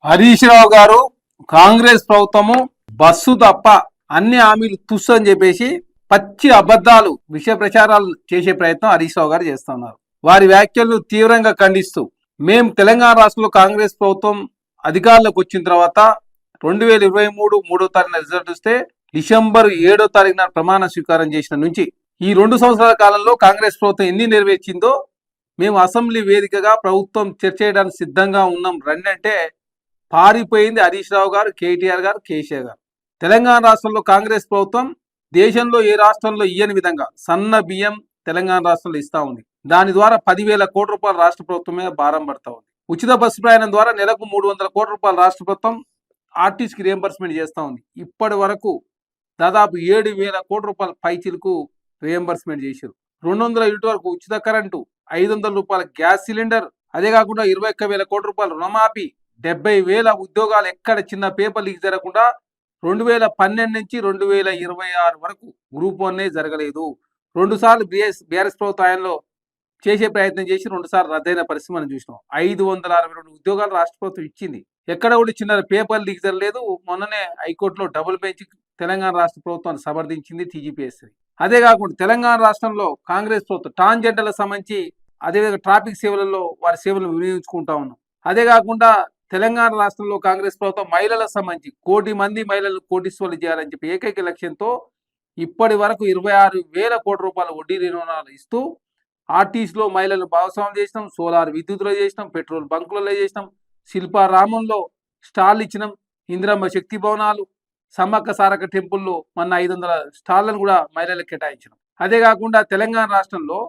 హరీష్ రావు గారు కాంగ్రెస్ ప్రభుత్వము బస్సు తప్ప అన్ని హామీలు తుస్సు అని చెప్పేసి పచ్చి అబద్ధాలు విషయ ప్రచారాలు చేసే ప్రయత్నం హరీష్ రావు గారు చేస్తున్నారు. వారి వ్యాఖ్యలను తీవ్రంగా ఖండిస్తూ మేము తెలంగాణ రాష్ట్రంలో కాంగ్రెస్ ప్రభుత్వం అధికారంలోకి వచ్చిన తర్వాత 2023 3వ తారీఖున రిజల్ట్ వస్తే డిసెంబర్ 7వ తారీఖున ప్రమాణ స్వీకారం చేసిన నుంచి ఈ 2 సంవత్సరాల కాలంలో కాంగ్రెస్ ప్రభుత్వం ఎన్ని నెరవేర్చిందో మేము అసెంబ్లీ వేదికగా ప్రభుత్వం చర్చ చేయడానికి సిద్ధంగా ఉన్నాం రండి అంటే పారిపోయింది హరీష్ రావు గారు, కేటీఆర్ గారు, కేసీఆర్ గారు. తెలంగాణ రాష్ట్రంలో కాంగ్రెస్ ప్రభుత్వం దేశంలో ఏ రాష్ట్రంలో ఇయ్యని విధంగా సన్న బియ్యం తెలంగాణ రాష్ట్రంలో ఇస్తా ఉంది. దాని ద్వారా 10,000 కోట్ల రూపాయలు రాష్ట్ర ప్రభుత్వం మీద భారం పడతా ఉంది. ఉచిత బస్సు ప్రయాణం ద్వారా నెలకు 300 కోట్ల రూపాయలు రాష్ట్ర ప్రభుత్వం ఆర్టీసీకి రియంబర్స్మెంట్ చేస్తూ ఉంది. ఇప్పటి వరకు దాదాపు 7,000 కోట్ల రూపాయల పైచిలకు రియంబర్స్మెంట్ చేశారు. 200 యూనిట్ వరకు ఉచిత కరెంటు, 500 రూపాయల గ్యాస్ సిలిండర్, అదే కాకుండా 21,000 కోట్ల రూపాయల రుణమాఫీ, 70,000 ఉద్యోగాలు ఎక్కడ చిన్న పేపర్ లీక్ జరగకుండా 2012 నుంచి 2026 వరకు గ్రూప్ 1 జరగలేదు. 2 సార్లు బీఆర్ఎస్ ప్రభుత్వంలో చేసే ప్రయత్నం చేసి 2 సార్లు రద్దయిన పరిస్థితి మనం చూసినాం. 562 ఉద్యోగాలు రాష్ట్ర ప్రభుత్వం ఇచ్చింది. ఎక్కడ కూడా చిన్న పేపర్ లీక్ జరగలేదు. మొన్ననే హైకోర్టులో డబుల్ బెంచ్ తెలంగాణ రాష్ట్ర ప్రభుత్వాన్ని సమర్థించింది టీజీపీఎస్సీ. అదే కాకుండా తెలంగాణ రాష్ట్రంలో కాంగ్రెస్ ప్రభుత్వం ట్రాన్స్జెండర్లకు సంబంధించి అదేవిధంగా ట్రాఫిక్ సేవలలో వారి సేవలను వినియోగించుకుంటా ఉన్నాం. అదే కాకుండా తెలంగాణ రాష్ట్రంలో కాంగ్రెస్ ప్రభుత్వం మహిళలకు సంబంధించి 1,00,00,000 మంది మహిళలు కోటీశ్వర్లు చేయాలని చెప్పి ఏకైక లక్ష్యంతో ఇప్పటి వరకు 26,000 కోట్ల రూపాయల వడ్డీ రుణాలు ఇస్తూ ఆర్టీసీలో మహిళలు భాగస్వామ్యం చేసినాం, సోలార్ విద్యుత్తులో చేసినాం, పెట్రోల్ బంకులలో చేసినాం, శిల్పారామంలో స్టాల్ ఇచ్చినాం, ఇందిరమ్మ శక్తి భవనాలు, సమ్మక్క సారక్క టెంపుల్లో మన 500 స్టాళ్లను కూడా మహిళలకు కేటాయించినాం. అదే కాకుండా తెలంగాణ రాష్ట్రంలో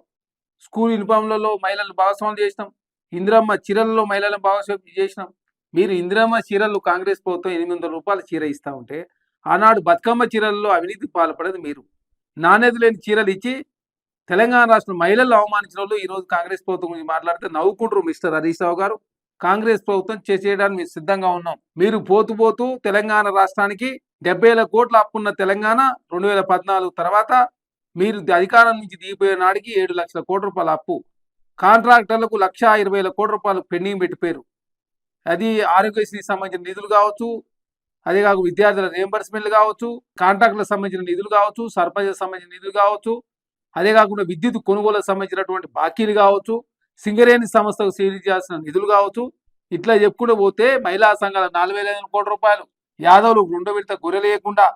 స్కూల్ యూనిఫామ్లలో మహిళలు భాగస్వామ్యం చేసినాం, ఇందిరమ్మ చీరలలో మహిళలను భాగస్వామ్యం చేసినాం. మీరు ఇందిరమ్మ చీరలు కాంగ్రెస్ ప్రభుత్వం 800 రూపాయల చీర ఇస్తూ ఉంటే ఆనాడు బతుకమ్మ చీరల్లో అవినీతి పాల్పడేది మీరు. నాణ్యత లేని చీరలు ఇచ్చి తెలంగాణ రాష్ట్రం మహిళలు అవమానించిన వాళ్ళు ఈరోజు కాంగ్రెస్ ప్రభుత్వం గురించి మాట్లాడితే నవ్వుకుంటారు. మిస్టర్ హరీష్ రావు గారు, కాంగ్రెస్ ప్రభుత్వం చేయడానికి మేము సిద్ధంగా ఉన్నాం. మీరు పోతూ తెలంగాణ రాష్ట్రానికి 70,000 కోట్ల అప్పున్న తెలంగాణ 2014 తర్వాత మీరు అధికారం నుంచి దిగిపోయే నాటికి 7 లక్షల కోట్ల రూపాయల అప్పు, కాంట్రాక్టర్లకు 1,20,000 కోట్ల రూపాయలు పెండింగ్ పెట్టిపోయారు. అది ఆరోగ్యశ్రీకి సంబంధించిన నిధులు కావచ్చు, అదే కాక విద్యార్థుల రియంబర్స్మెంట్లు కావచ్చు, కాంట్రాక్టులకు సంబంధించిన నిధులు కావచ్చు, సర్పంచ్లకు సంబంధించిన నిధులు కావచ్చు, అదే కాకుండా విద్యుత్ కొనుగోలుకు సంబంధించినటువంటి బాకీలు కావచ్చు, సింగరేణి సంస్థకు సీల్ చేయాల్సిన నిధులు కావచ్చు. ఇట్లా చెప్పుకుంటూ పోతే మహిళా సంఘాల 4,500 కోట్ల రూపాయలు, యాదవులు 2 విడత గొర్రెలు లేకుండా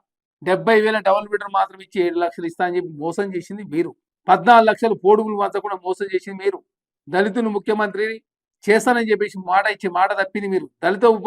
70,000 డబుల్ బెడ్రూమ్ మాత్రం ఇచ్చి 7 లక్షలు ఇస్తా అని చెప్పి మోసం చేసింది మీరు. 14 లక్షలు పోడుగులు మార్చకుండా మోసం చేసింది మీరు. దళితులు ముఖ్యమంత్రి చేస్తానని చెప్పేసి మాట ఇచ్చి మాట తప్పింది మీరు. దళిత ఉప